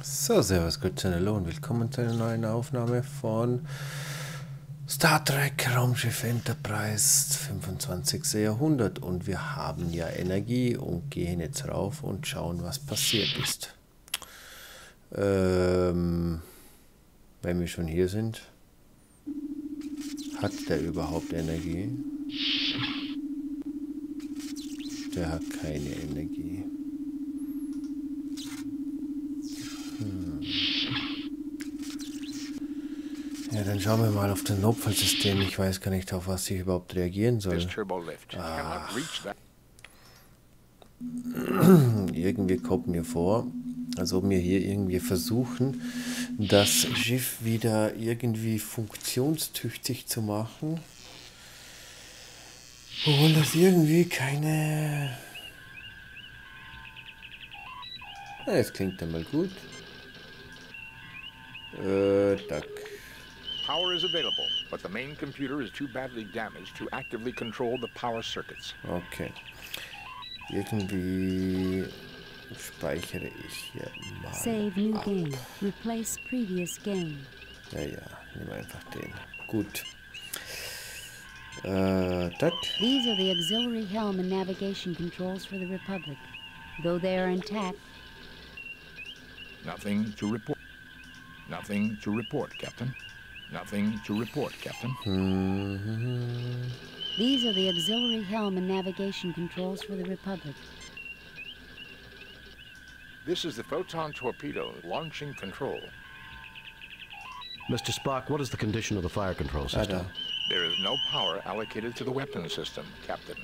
So, servus, gut, hallo und willkommen zu einer neuen Aufnahme von Star Trek Raumschiff Enterprise 25. Jahrhundert. Und wir haben ja Energie und gehen jetzt rauf und schauen, was passiert ist. Wenn wir schon hier sind, hat der überhaupt Energie? Der hat keine Energie. Ja, dann schauen wir mal auf das Notfallsystem. Ich weiß gar nicht, auf was ich überhaupt reagieren soll. Irgendwie kommt mir vor, als ob wir hier irgendwie versuchen, das Schiff wieder irgendwie funktionstüchtig zu machen. Obwohl das irgendwie keine... Ja, es klingt einmal gut. Duck. Power is available, but the main computer is too badly damaged to actively control the power circuits. Okay. Irgendwie speichere ich hier mal. Save new game. Replace previous game. Ja, nehmen wir einfach den. Gut. Das. These are the auxiliary helm and navigation controls for the Republic. Though they are intact. Nothing to report. Nothing to report, Captain. Nothing to report, Captain. These are the auxiliary helm and navigation controls for the Republic. This is the photon torpedo launching control. Mr. Spock, what is the condition of the fire control system? There is no power allocated to the weapons system, Captain.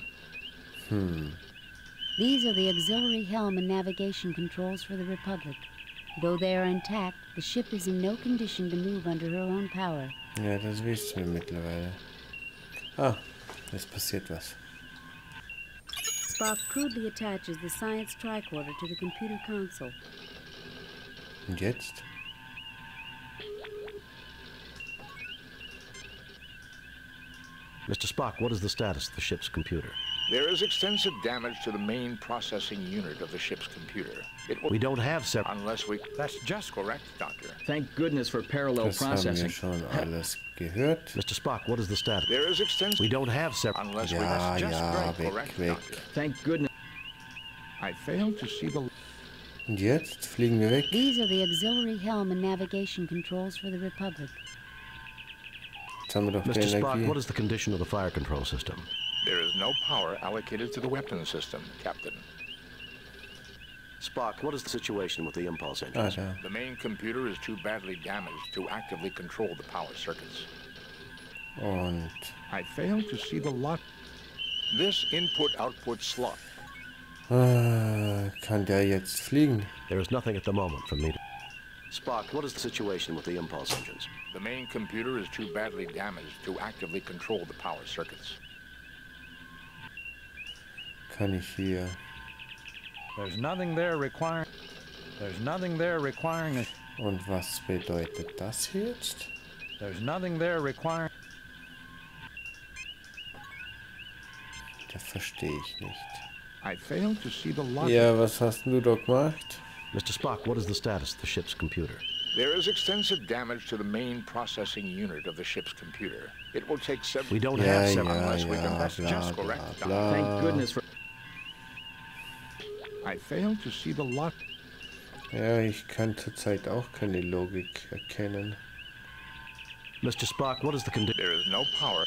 These are the auxiliary helm and navigation controls for the Republic. Though they are intact, the ship is in no condition to move under her own power. Ja, das wissen wir mittlerweile. Ah, es passiert was. Spock crudely attaches the science tricorder to the computer console. Und jetzt? Mr. Spock, what is the status of the ship's computer? There is extensive damage to the main processing unit of the ship's computer. We don't have separate... Unless we... That's just correct, Doctor. Thank goodness for parallel Das haben processing. wir schon alles gehört. Mr. Spock, what is the status? There is extensive... We don't have separate... Unless we... Ja, That's just ja, very correct, weg. Doctor. Thank goodness. I failed to see the... Und jetzt fliegen wir weg. These are the auxiliary helm and navigation controls for the Republic. Jetzt haben wir doch die Mr. Spock, Energie. what is the condition of the fire control system? There is no power allocated to the weapons system, Captain. Spock, what is the situation with the impulse Ah, engines? da. The main computer is too badly damaged to actively control the power circuits. Und I failed to see the lot. This input-output slot. kann der jetzt fliegen? There is nothing at the moment for me to... Spock, what is the situation with the impulse engines? The main computer is too badly damaged to actively control the power circuits. Kann ich hier... There's nothing there requiring a... Und was bedeutet das jetzt? There's nothing there requiring... Das verstehe ich nicht. I failed to see the logic. Ja, was hast du da gemacht? Mr. Spock, what is the status of the ship's computer? There is extensive damage to the main processing unit of the ship's computer. It will take several... We don't Ja, have ja, separate... unless we can... ja, That's bla, just bla, correct, Doctor. bla. Thank goodness for... I failed to see the lot. Ja, ich kann zurzeit auch keine Logik erkennen. Mr. Spock, what is the condition? There is no power.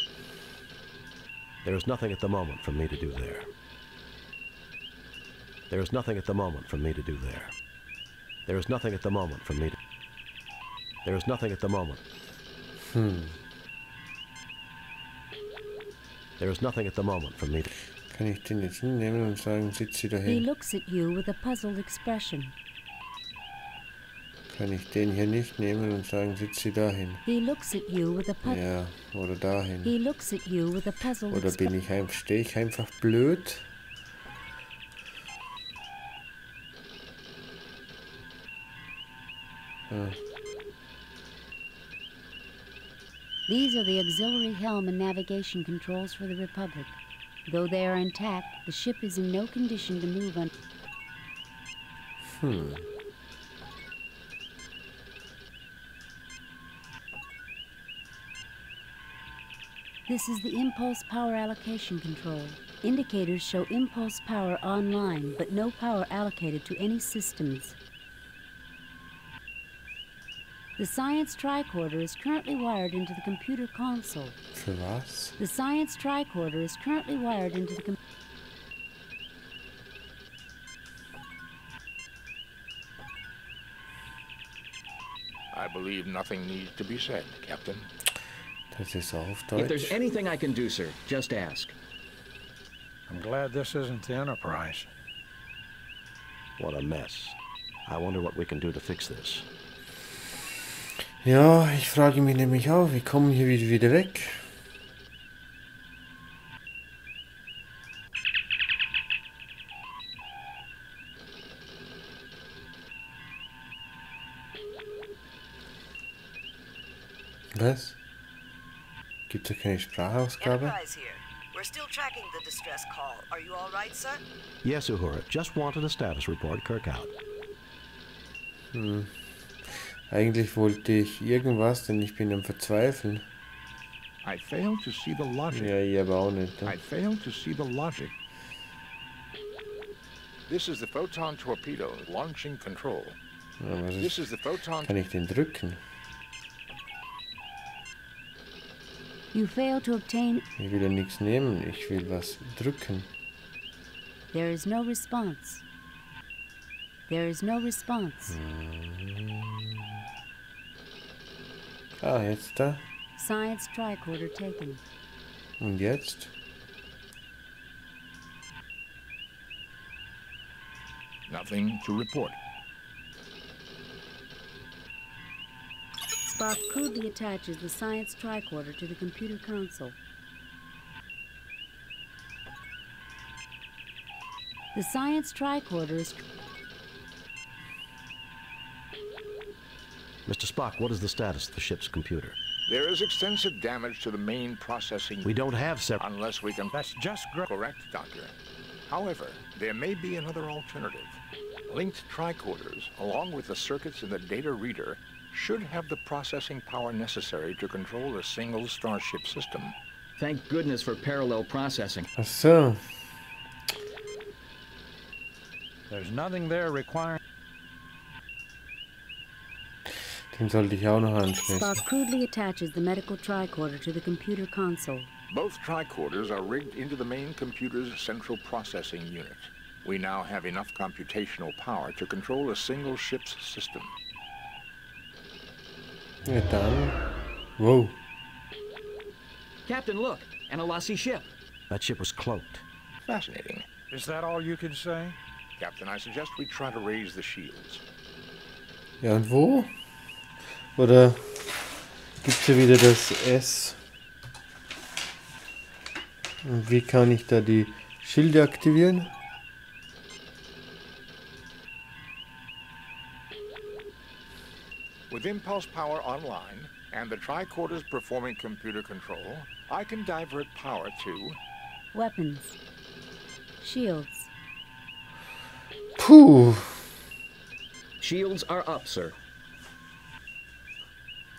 There is nothing at the moment for me to do there. There is nothing at the moment for me to do there. There is nothing at the moment for me to... There is nothing at the moment. There is nothing at the moment for me to... Kann ich den jetzt hinnehmen und sagen, sitz wieder He hin? looks at you with a puzzled expression. Kann ich den hier nicht nehmen und sagen, sitz sie dahin? He looks at you with a Ja, oder dahin. He looks at you with a puzzled Oder bin ich stehe ich einfach blöd? These are the auxiliary helm and navigation controls for the Republic. Though they are intact, the ship is in no condition to move on. This is the impulse power allocation control. Indicators show impulse power online, but no power allocated to any systems. The science tricorder is currently wired into the computer console. Für was? The science tricorder is currently wired into the I believe nothing needs to be said, Captain. Das ist auf If Deutsch. there's anything I can do, sir, just ask. I'm glad this isn't the Enterprise. What a mess. I wonder what we can do to fix this. Ja, ich frage mich nämlich auch, wie kommen wir hier wieder weg? Was? Gibt es keine Sprachausgabe? Enterprise here. We're still tracking the distress call. Are you all right, sir? Yes, Uhura. Just wanted a status report. Kirk out. Eigentlich wollte ich irgendwas, denn ich bin am Verzweifeln. I fail to see the logic. Ja, ich aber auch nicht. I Ne? fail to see the logic. This is the photon torpedo launching control. Ja, was This ist, is the photon. kann ich den drücken? You fail to obtain. Ich will ja nichts nehmen, ich will was drücken. There is no response. There is no response. Ah, jetzt da. Science tricorder taken. Und jetzt? Nothing to report. Spock crudely attaches the science tricorder to the computer console. The science tricorder is. Mr. Spock, what is the status of the ship's computer? There is extensive damage to the main processing. We don't have separate... Unless we can. That's just great. Correct, Doctor. However, there may be another alternative. Linked tricorders, along with the circuits in the data reader, should have the processing power necessary to control a single starship system. Thank goodness for parallel processing. Ach so. There's nothing there requiring... Den sollte ich auch noch anschließen. Spock crudely attaches the medical tricorder to the computer console. Both tricorders are rigged into the main computer's central processing unit. We now have enough computational power to control a single ship's system. Ja, dann. Wow. Captain, look! An Elasi ship. That ship was cloaked. Fascinating. Is that all you could say? Captain, I suggest we try to raise the shields. Ja, und wo? Oder gibt's ja wieder das S? Und wie kann ich da die Schilde aktivieren? With impulse power online and the tricorders performing computer control, I can divert power to... Weapons. Shields. Puh. Shields are up, sir.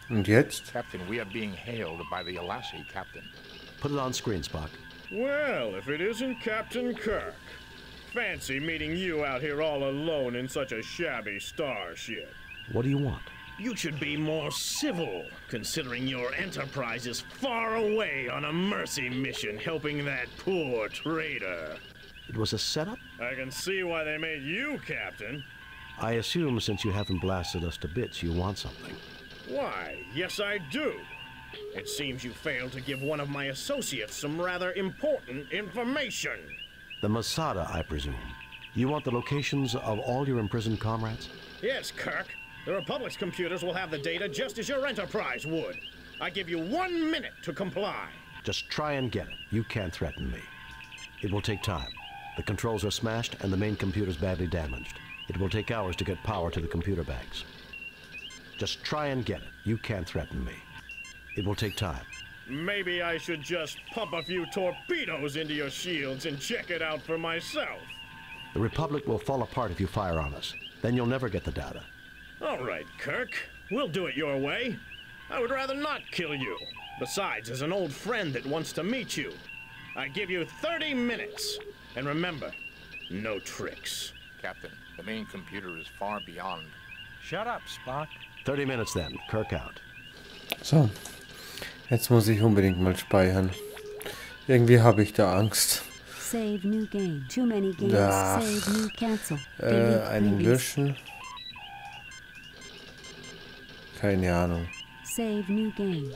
Und jetzt? Captain, we are being hailed by the Elasi captain. Put it on screen, Spock. Well, if it isn't Captain Kirk. Fancy meeting you out here all alone in such a shabby starship. What do you want? You should be more civil, considering your Enterprise is far away on a mercy mission helping that poor traitor. It was a setup? I can see why they made you Captain. I assume since you haven't blasted us to bits, you want something. Why, yes I do. It seems you failed to give one of my associates some rather important information. The Masada, I presume. You want the locations of all your imprisoned comrades? Yes, Kirk. The Republic's computers will have the data just as your Enterprise would. I give you 1 minute to comply. Just try and get it. You can't threaten me. It will take time. The controls are smashed and the main computer's badly damaged. It will take hours to get power to the computer banks. Just try and get it. You can't threaten me. It will take time. Maybe I should just pump a few torpedoes into your shields and check it out for myself. The Republic will fall apart if you fire on us. Then you'll never get the data. All right, Kirk. We'll do it your way. I would rather not kill you. Besides, there's an old friend that wants to meet you. I give you 30 minutes. And remember, no tricks. Captain, the main computer is far beyond. Shut up, Spock. 30 minutes then. Kirk out. So, jetzt muss ich unbedingt mal speichern. Irgendwie habe ich da Angst. Save new game. Too many games. Ach, Save new cancel. einen löschen. Keine Ahnung. Save new game.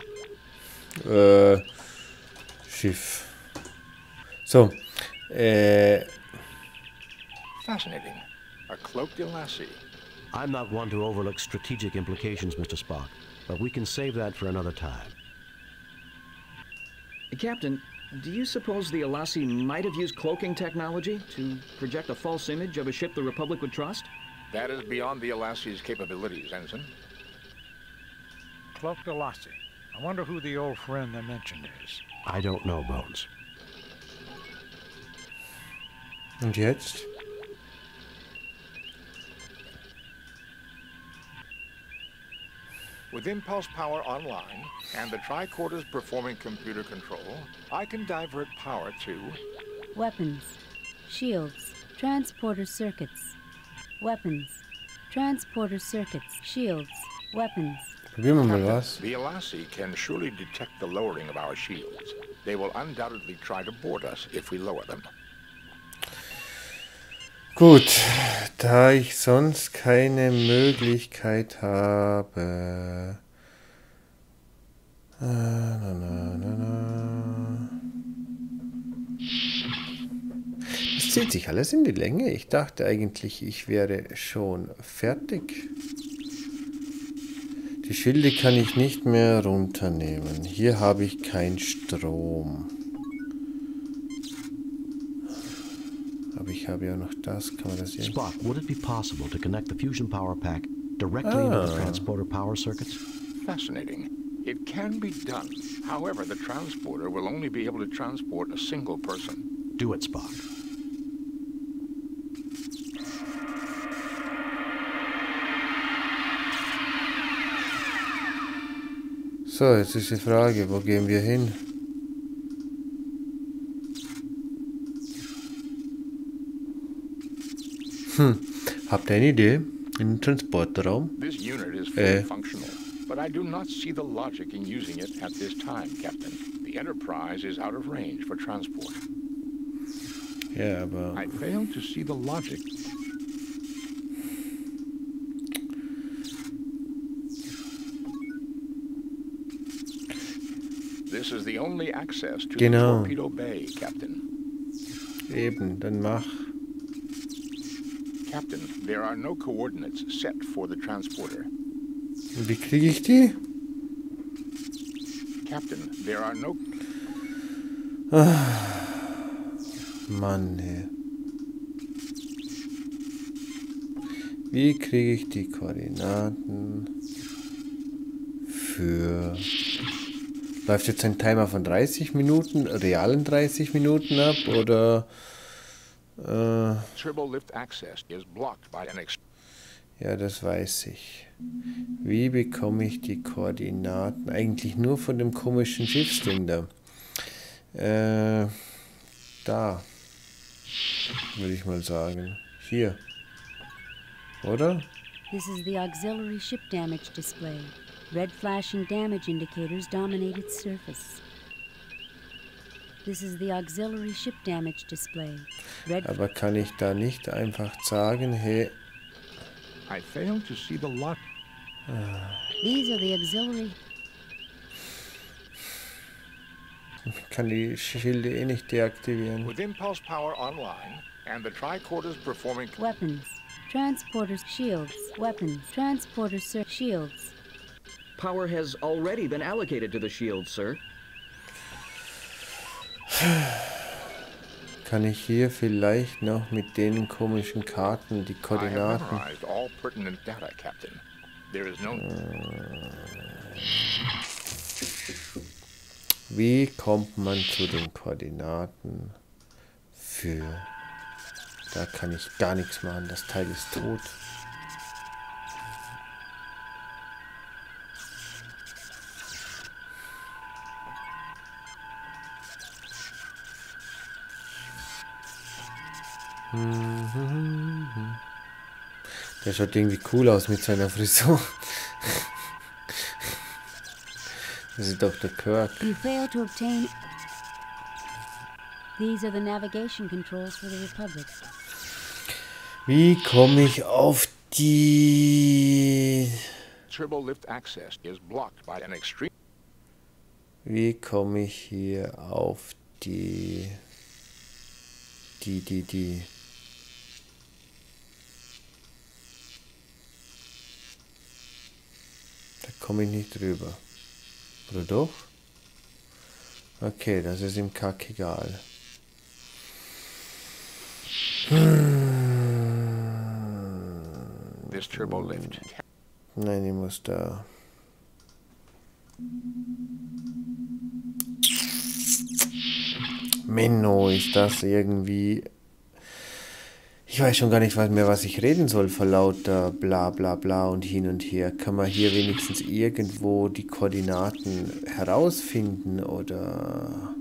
Schiff. So, Fascinating. A cloaked Elasi. I'm not one to overlook strategic implications, Mr. Spock, but we can save that for another time. Captain, do you suppose the Elasi might have used cloaking technology to project a false image of a ship the Republic would trust? That is beyond the Elasi's capabilities, Ensign. Cloaked Elasi. I wonder who the old friend they mentioned is. I don't know, Bones. und jetzt? With impulse power online and the tricorders performing computer control, I can divert power to Weapons. Shields. Transporter circuits. Weapons. Transporter circuits. Shields. Weapons. Probieren wir mal was. The Elasi can surely detect the lowering of our shields. They will undoubtedly try to board us if we lower them. Gut, da ich sonst keine Möglichkeit habe. Es zieht sich alles in die Länge. Ich dachte eigentlich, ich wäre schon fertig. Die Schilde kann ich nicht mehr runternehmen. Hier habe ich keinen Strom. Aber ich habe ja noch das. Kann man das hier? Spock, would it be possible to connect the fusion power pack directly into the transporter power circuits? Fascinating. It can be done. However, the transporter will only be able to transport a single person. Do it, Spock. So, jetzt ist die Frage, wo gehen wir hin? Habt ihr eine Idee? In den Transporterraum? This unit is fully functional, but I do not see the logic in using it at this time, Captain. The Enterprise is out of range for transport. Ja, aber... I fail to see the logic. This is the only access to the Torpedo Bay, Captain. Eben, dann mach. Captain, there are no coordinates set for the transporter. Und wie kriege ich die? Captain, there are no... Mann, ey. Wie kriege ich die Koordinaten für... Läuft jetzt ein Timer von 30 Minuten, realen 30 Minuten ab, oder... Turbo-lift access is blocked by an... Ja, das weiß ich. Wie bekomme ich die Koordinaten? Eigentlich nur von dem komischen Schiffsding da. Da. Würde ich mal sagen. Hier. Oder? This is the auxiliary ship damage display. Red flashing damage indicators dominate its surface. This is the auxiliary ship damage display. Aber kann ich da nicht einfach sagen, hey... I fail to see the lot. These are the auxiliary... Ich kann die Schilde eh nicht deaktivieren. With impulse power online and the tricorders performing... Weapons. Transporters. Shields. Weapons. Transporter shields. Power has already been allocated to the shields, sir. Kann ich hier vielleicht noch mit den komischen Karten die Koordinaten... Wie kommt man zu den Koordinaten für... Da kann ich gar nichts machen, das Teil ist tot. Der schaut irgendwie cool aus mit seiner Frisur. Das ist doch der Kirk. You failed to obtain. These are the navigation controls for the Republic. Wie komme ich auf die... Turbolift access is blocked by an extreme... Wie komme ich hier auf die... Da komme ich nicht drüber. Oder doch? Okay, das ist im Kack egal. This turbolift. Nein, ich muss da... Menno, ist das irgendwie... Ich weiß schon gar nicht mehr, was ich reden soll vor lauter bla bla bla und hin und her. Kann man hier wenigstens irgendwo die Koordinaten herausfinden oder...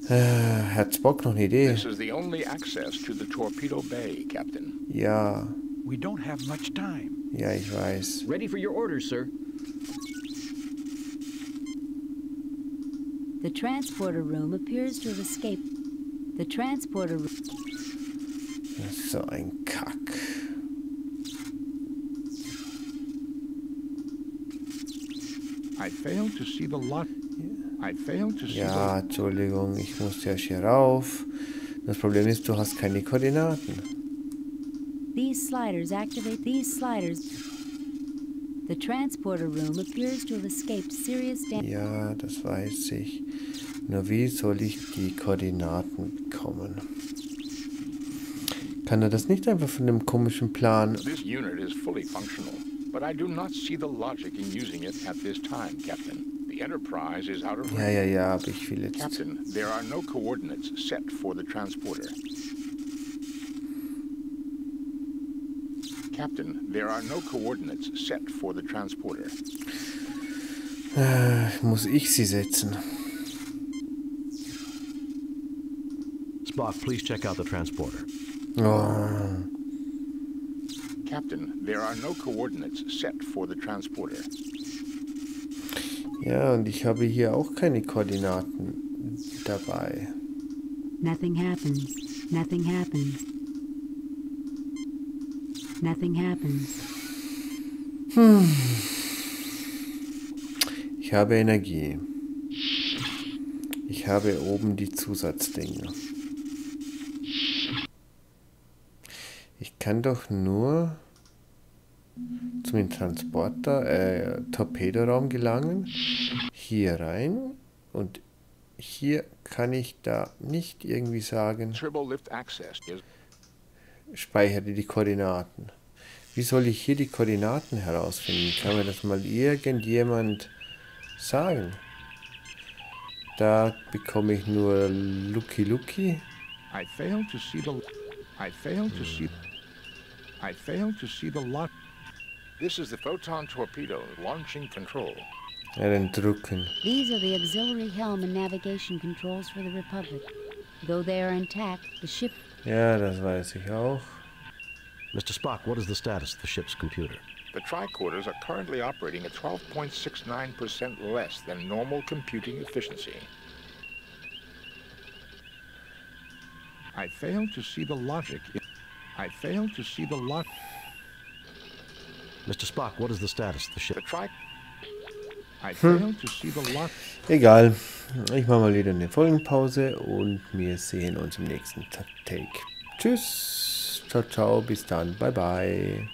Hat Spock noch eine Idee? This is the only access to the torpedo bay, Captain. Ja. We don't have much time. Ja, ich weiß. Ready for your orders, sir. The transporter room appears to have escaped. The transporter room. So ein Kack. I fail to see the lot. I fail to see Ja, Entschuldigung, ich muss ja hier rauf. Das Problem ist, du hast keine Koordinaten. These sliders activate these sliders. The transporter room appears to have escaped serious damage. Ja, das weiß ich. Nur wie soll ich die Koordinaten bekommen? Kann er das nicht einfach von dem komischen Plan? This unit is fully functional, but I do not see the logic in using it at this time, Captain. The Enterprise is out of range. Ja, aber ich will jetzt... Captain, there are no coordinates set for the transporter. Captain, there are no coordinates set for the transporter. Muss ich sie setzen? Spock, please check out the transporter. Oh. Captain, there are no coordinates set for the transporter. Ja, und ich habe hier auch keine Koordinaten dabei. Nothing happens. Nothing happens. Nothing happens. Ich habe Energie. Ich habe oben die Zusatzdinge. Ich kann doch nur zum Transporter, Torpedoraum gelangen. Hier rein. Und hier kann ich da nicht irgendwie sagen, Turbolift access is... speichere die Koordinaten. Wie soll ich hier die Koordinaten herausfinden? Kann mir das mal irgendjemand sagen? Da bekomme ich nur Lucky. I fail to see the... I fail to see the lot. This is the photon torpedo launching control. Ja, dann drücken. These are the auxiliary helm and navigation controls for the Republic. Though they are intact, the ship... Ja, das weiß ich auch. Mr. Spock, what is the status of the ship's computer? The tricorders are currently operating at 12.69% less than normal computing efficiency. I fail to see the logic. I fail to see the logic. Mr. Spock, what is the status of the ship? I fail to see the logic. Egal. Ich mache mal wieder eine Folgenpause und wir sehen uns im nächsten Take. Tschüss. Ciao, ciao. Bis dann. Bye, bye.